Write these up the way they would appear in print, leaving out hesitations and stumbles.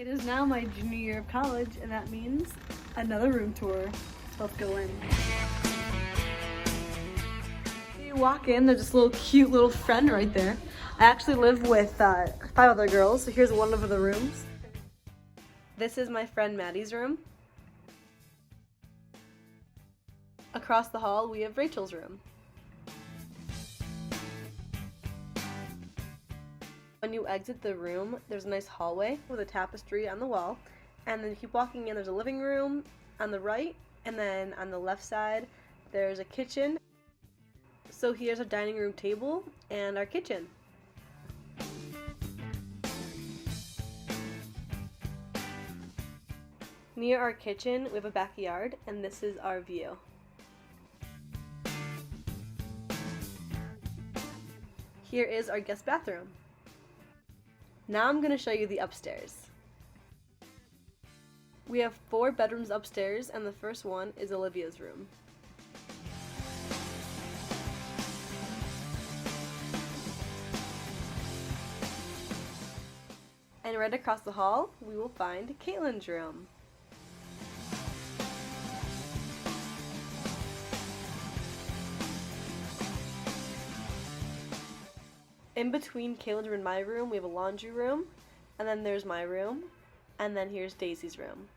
It is now my junior year of college, and that means another room tour. So let's go in. So you walk in, there's this little cute little friend right there. I actually live with 5 other girls, so here's one of the rooms. This is my friend Maddie's room. Across the hall, we have Rachel's room. When you exit the room, there's a nice hallway with a tapestry on the wall, and then you keep walking in, there's a living room on the right, and then on the left side, there's a kitchen. So here's our dining room table and our kitchen. Near our kitchen, we have a backyard, and this is our view. Here is our guest bathroom. Now I'm going to show you the upstairs. We have 4 bedrooms upstairs, and the first one is Olivia's room. And right across the hall, we will find Caitlin's room. In between Caitlin's room and my room, we have a laundry room, and then there's my room, and then here's Daisy's room.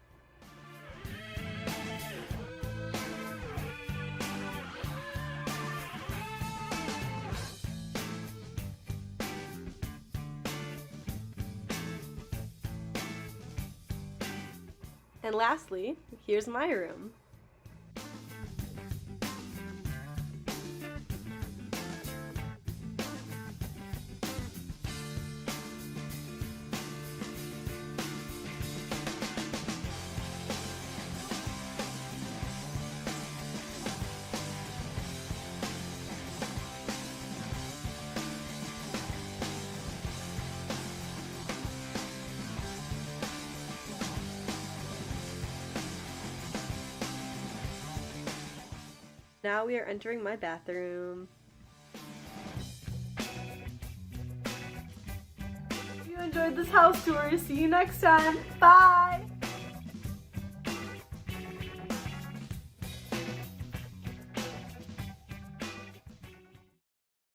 And lastly, here's my room. Now we are entering my bathroom. If you enjoyed this house tour, see you next time. Bye!